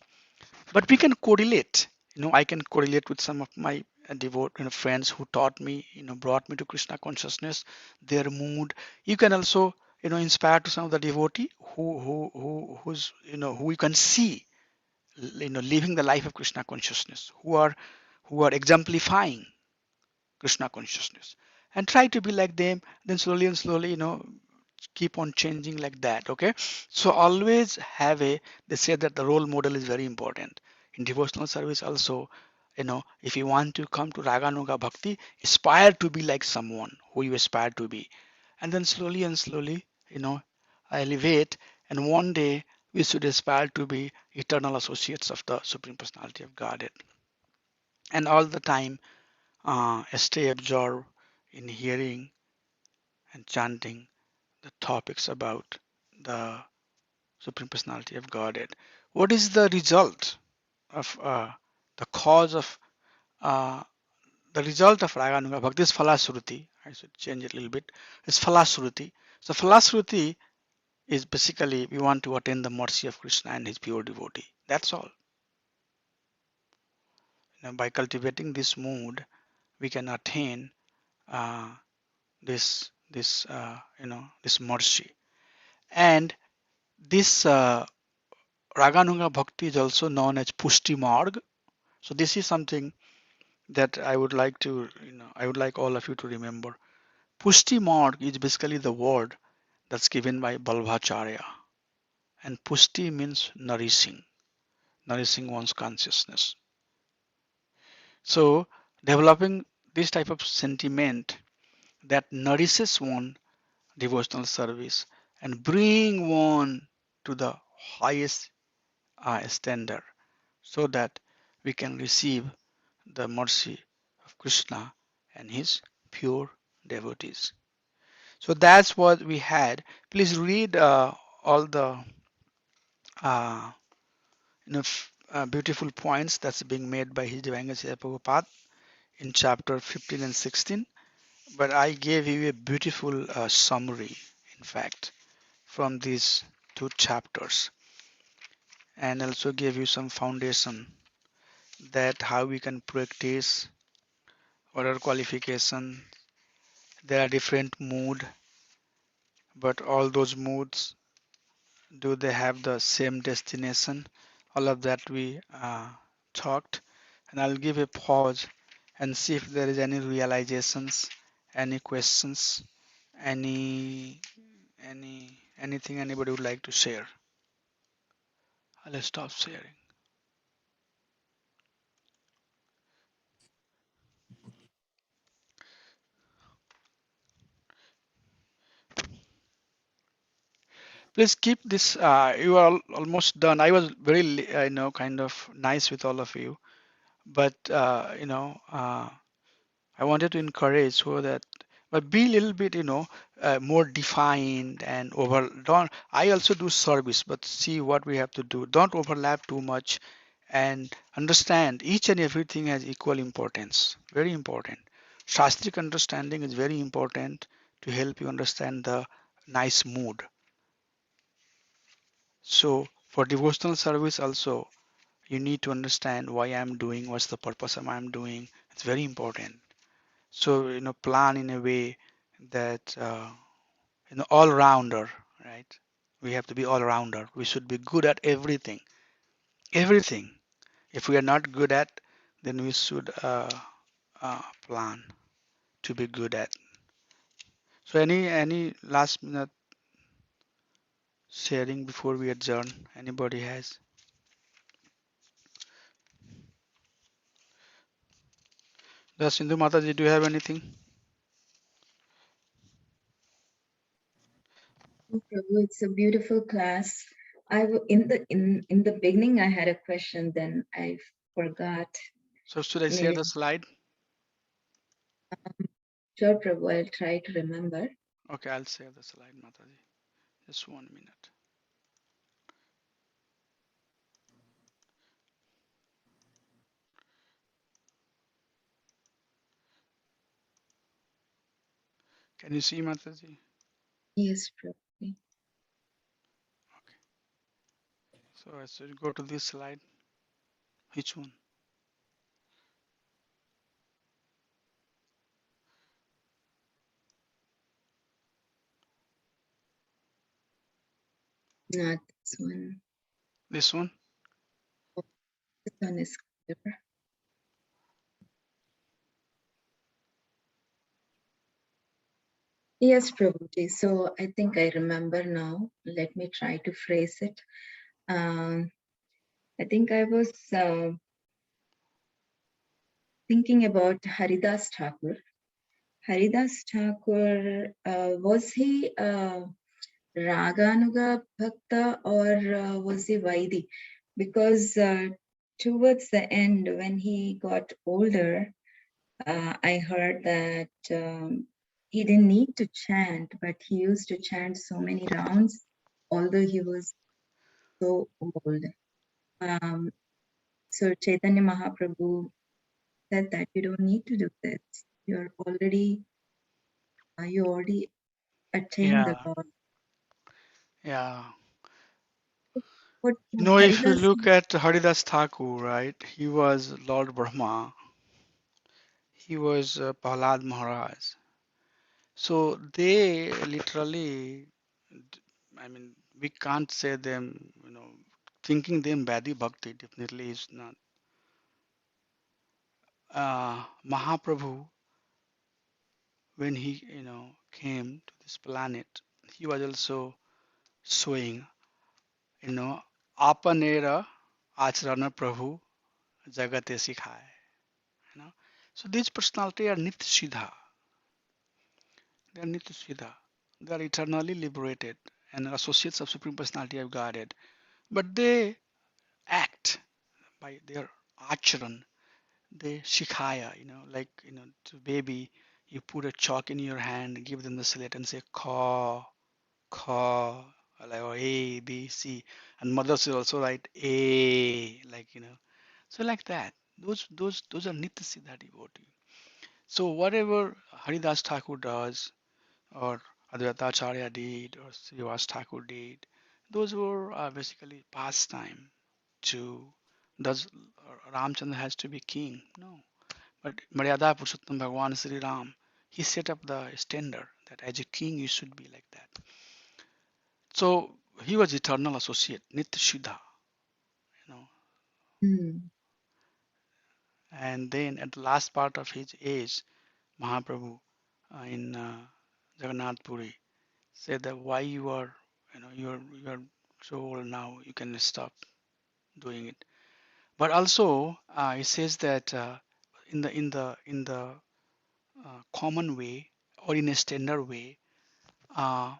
but we can correlate. I can correlate with some of my devout friends who taught me, brought me to Krishna consciousness, their mood. You can also inspire to some of the devotee who's who you can see living the life of Krishna consciousness, who are exemplifying Krishna consciousness, and try to be like them. Then slowly and slowly, keep on changing like that. Okay, so always have they say that the role model is very important in devotional service also. If you want to come to Raganuga Bhakti, aspire to be like someone who you aspire to be, and then slowly and slowly, elevate, and one day we should aspire to be eternal associates of the Supreme Personality of Godhead, and all the time stay absorbed in hearing and chanting the topics about the Supreme Personality of Godhead. What is the result of the cause of the result of Raganuga Bhakti? This Falasruti, I should change it a little bit. It's Falasruti. So Falasruti is basically we want to attain the mercy of Krishna and his pure devotee. That's all. By cultivating this mood, we can attain uh, this mercy. And this Raganuga Bhakti is also known as Pushti Marg. So this is something that I would like to, I would like all of you to remember. Pushti Marg is basically the word that's given by Balbhacharya. And Pushti means nourishing one's consciousness. So developing this type of sentiment that nourishes one devotional service and bring one to the highest standard so that we can receive the mercy of Krishna and his pure devotees. So that's what we had. Please read all the uh, beautiful points that's being made by His Divine Grace Prabhupada in chapter 15 and 16. But I gave you a beautiful summary, in fact, from these two chapters, and also gave you some foundation that how we can practice order qualification. There are different mood, but all those moods, do they have the same destination? All of that we talked, and I'll give a pause and see if there is any realizations, any questions, any anything anybody would like to share. I'll stop sharing. Please keep this. You are almost done. I was very, kind of nice with all of you, but I wanted to encourage so that, but be a little bit, more defined and over. Don't. I also do service, but see what we have to do. Don't overlap too much, and understand each and everything has equal importance. Very important. Shastric understanding is very important to help you understand the nice mood. So for devotional service also, you need to understand why I'm doing, what's the purpose of I'm doing. It's very important. So, plan in a way that, all rounder, right? We have to be all rounder. We should be good at everything. Everything. If we are not good at, then we should plan to be good at. So any last minute sharing before we adjourn? Anybody has? Does Sindhu Mataji, do you have anything? Oh, Prabhu, it's a beautiful class. In the beginning I had a question, then I forgot. So should I share Maybe the slide? sure, Prabhu, I'll try to remember. Okay, I'll share the slide, Mataji. Just 1 minute. Can you see, Mataji? Yes, Prabhu. So I should go to this slide. Which one? Not this one. This one? This one is clear. Yes, Prabhuji. So I think I remember now. Let me try to phrase it. I think I was thinking about Haridas Thakur. Haridas Thakur, was he Raganuga Bhakta or was he Vaidi? Because towards the end, when he got older, I heard that he didn't need to chant, but he used to chant so many rounds although he was so old. So Chaitanya Mahaprabhu said that you don't need to do this. You already attained the Yeah, Lord. yeah. What You know, if you Haridas? look at Haridas Thakur, right, he was Lord Brahma, he was Prahlad Maharaj. So they literally, I mean, we can't say them, thinking them Badi Bhakti definitely is not. Mahaprabhu, when he, came to this planet, he was also showing, you know, Apanera Acharana Prabhu Jagate Sikhai. You know. So these personality are Nitya Siddha. They are Nitya Siddha. They are eternally liberated and associates of Supreme Personality of Godhead. But they act by their acharan. They shikhaya, like, to baby, you put a chalk in your hand, give them the slate and say, Ka, Ka, like, or A, B, C. And mothers will also write A, like, So like that. Those are Nitya Siddha devotee. So whatever Haridas Thakur does, or Advaita Acharya did, or Srivas Thakur did, those were basically pastime to, does Ramchandra has to be king? No. But Maryada Purushottam Bhagwan Sri Ram, he set up the standard that as a king you should be like that. So he was eternal associate, Nitya Siddha, you know. Mm, And then at the last part of his age, Mahaprabhu in Jagannath Puri said that why you are, you are so old now, you can stop doing it. But also he says that in the common way or in a standard way, uh,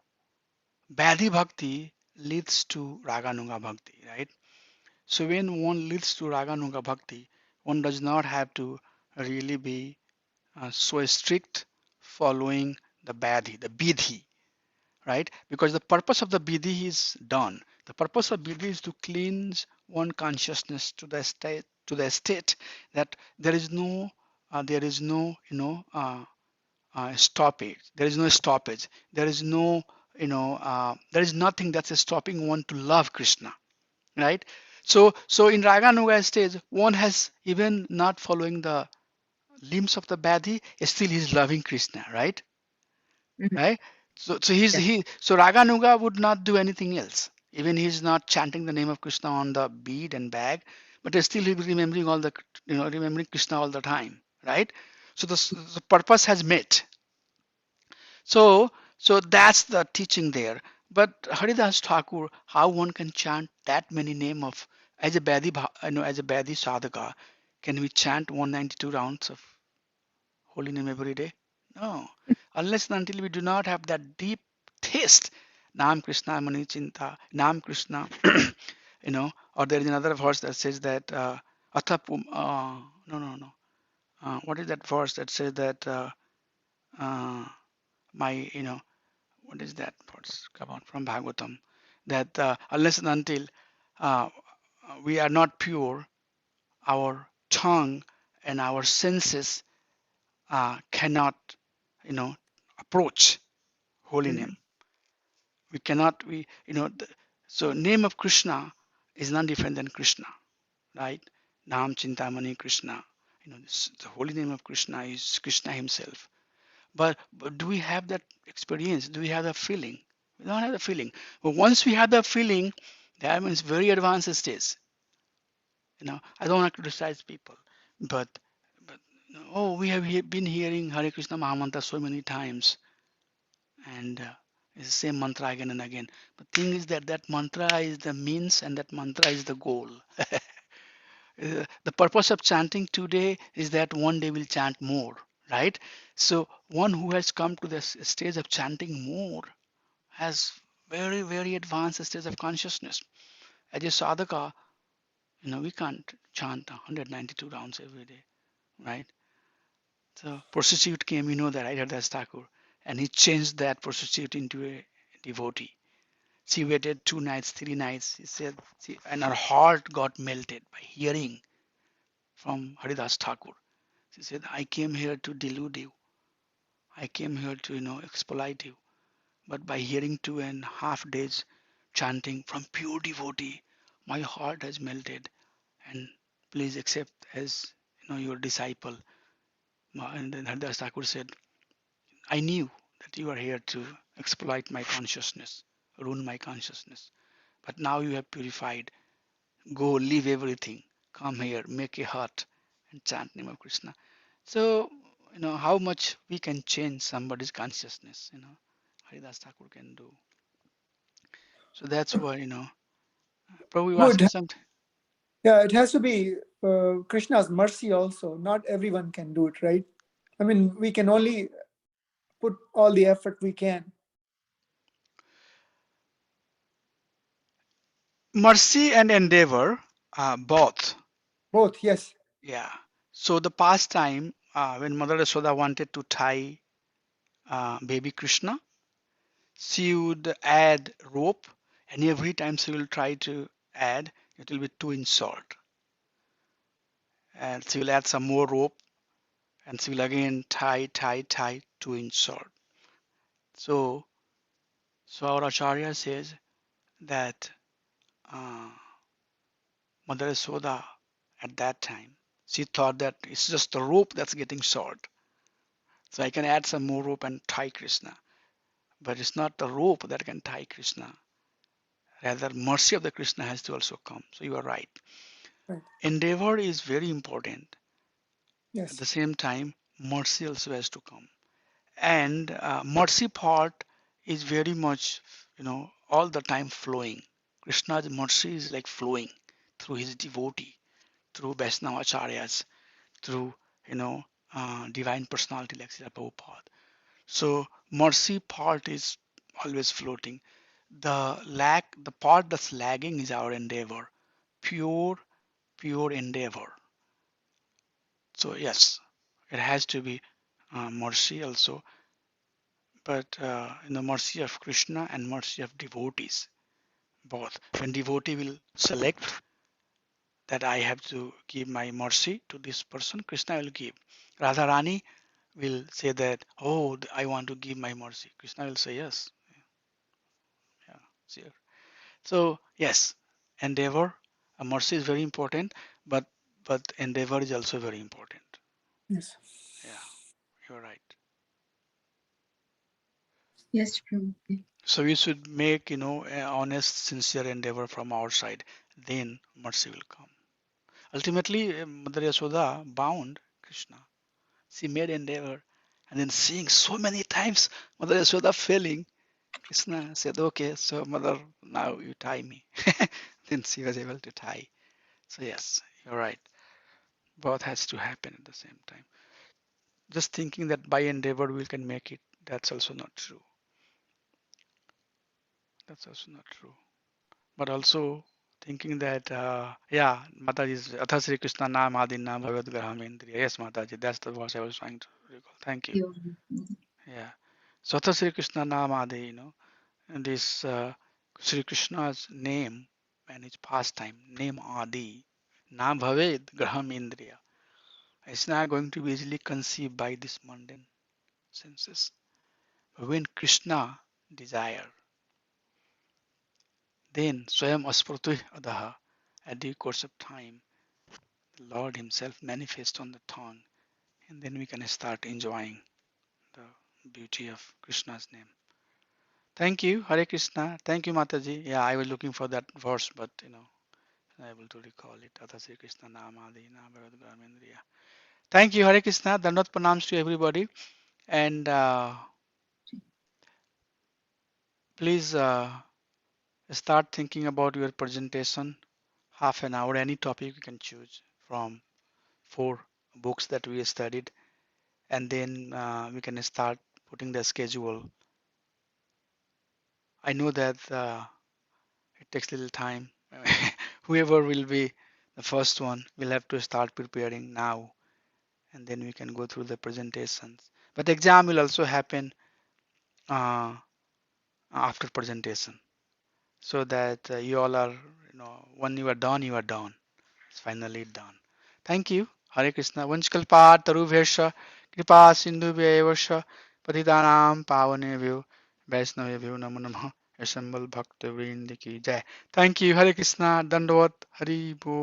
Badhi Bhakti leads to Raganuga Bhakti, right? So when one leads to Raganuga Bhakti, one does not have to really be so strict following the Badhi, the Bidhi, right? Because the purpose of the Bidhi is done. The purpose of Bidhi is to cleanse one consciousness to the state that there is no stoppage. There is no stoppage. There is no, there is nothing that's stopping one to love Krishna, right? So in Raganuga stage, one has even not following the limbs of the Badhi, still he's loving Krishna, right? mm, Right? So he's yeah. he so Raganuga would not do anything else. Even he's not chanting the name of Krishna on the bead and bag, but still he'll be remembering remembering Krishna all the time, right? So the purpose has met. So that's the teaching there. But Haridas Thakur, how one can chant that many name of as a as a Badi sadhaka, can we chant 192 rounds of holy name every day? No, unless and until we do not have that deep taste. Nam Krishna Mani Chinta, Nam Krishna, or there is another verse that says that no, no, no. What is that verse that says that uh, my, what is that verse? Come on, from Bhagavatam, that unless and until uh, we are not pure, our tongue and our senses cannot, you know, approach holy name. Mm, We cannot, so name of Krishna is none different than Krishna, right? Nam Chintamani Krishna. The holy name of Krishna is Krishna himself. But do we have that experience? Do we have that feeling? We don't have the feeling. But once we have the feeling, that means very advanced stage. I don't want to criticize people, but oh, we have been hearing Hare Krishna Mahamantra so many times, and it's the same mantra again and again. The thing is that that mantra is the means, and that mantra is the goal. The purpose of chanting today is that one day we'll chant more, right? So one who has come to this stage of chanting more has very, very advanced stage of consciousness. As a sadhaka, we can't chant 192 rounds every day, right? So prostitute came, that I heard that's Thakur, and he changed that prostitute into a devotee. She waited 2 nights, 3 nights. She said, and her heart got melted by hearing from Haridas Thakur. She said, I came here to delude you. I came here to, exploit you. But by hearing 2.5 days chanting from pure devotee, my heart has melted. And please accept as your disciple. And then Haridas Thakur said, I knew that you are here to exploit my consciousness, ruin my consciousness. But now you have purified. Go, leave everything. Come here, make a hut, and chant name of Krishna. So, how much we can change somebody's consciousness, Haridas Thakur can do. So that's why, Prabhu, you asking Good. something? Yeah, it has to be Krishna's mercy also. Not everyone can do it, right? I mean, we can only put all the effort we can. Mercy and endeavor, both. Both, yes. Yeah. So the past time when Mother Yashoda wanted to tie baby Krishna, she would add rope, and every time she will try to add, it will be 2 inch short. And she will add some more rope, and she will again tie, 2 inch short. So, our Acharya says that uh, Mother Yashoda at that time, she thought that it's just the rope that's getting short. So I can add some more rope and tie Krishna. But it's not the rope that can tie Krishna. Rather, mercy of the Krishna has to also come. So you are right. Right. Endeavor is very important. At Yes. the same time, mercy also has to come. And mercy part is very much, all the time flowing. Krishna's mercy is like flowing through his devotee, through Vaishnava Acharyas, through, divine personality like Srila Prabhupada. So mercy part is always floating. The part that's lagging is our endeavor, pure, pure endeavor. So yes, it has to be mercy also, but in the mercy of Krishna and mercy of devotees, both. When devotee will select that I have to give my mercy to this person, Krishna will give. Radharani will say that, oh, I want to give my mercy. Krishna will say yes. Yeah, sure. So yes, endeavor, mercy is very important, but endeavor is also very important. Yes. Yeah, you're right. Yes, Prabhu. So we should make an honest, sincere endeavor from our side. Then mercy will come. Ultimately, Mother Yashoda bound Krishna. She made endeavor, and then seeing so many times Mother Yashoda failing, Krishna said, "Okay, so Mother, now you tie me." Then she was able to tie. So yes, you're right. Both has to happen at the same time. Just thinking that by endeavor we can make it, that's also not true. That's also not true. But also thinking that, yeah, Mataji's Atha Sri Krishna Nam Adina Bhavad Grahamendriya. Yes, Mataji, that's the verse I was trying to recall. Thank you. You. Yeah. So Atha Sri Krishna Nam Adi, and this Sri Krishna's name and his pastime, name Adi, Nam Bhaved Graham Indriya. It's not going to be easily conceived by this mundane senses. When Krishna desire, then Swayam Aspratu Adaha, at due course of time, the Lord Himself manifests on the tongue, and then we can start enjoying the beauty of Krishna's name. Thank you, Hare Krishna. Thank you, Mataji. Yeah, I was looking for that verse, but I'm able to recall it. Atha Sri Krishna Namadi Bhagavad Gramendriya. Thank you, Hare Krishna. Dandat pranams to everybody. And please start thinking about your presentation. Half an hour, any topic you can choose from 4 books that we studied, and then we can start putting the schedule. I know that it takes a little time. Whoever will be the first one will have to start preparing now, and then we can go through the presentations. But exam will also happen uh, after presentation. so that you all are, when you are done, you are done. It's finally done. Thank you. Hare Krishna. Vanchkalpa tarubhyascha kripa sindhubhyayavascha patitanam pavanebhyo vaishnavebhyo namo namaha. Assemble Bhakta Vrinda ki jai. Thank you. Hare Krishna. Dandavat. Hari Bo.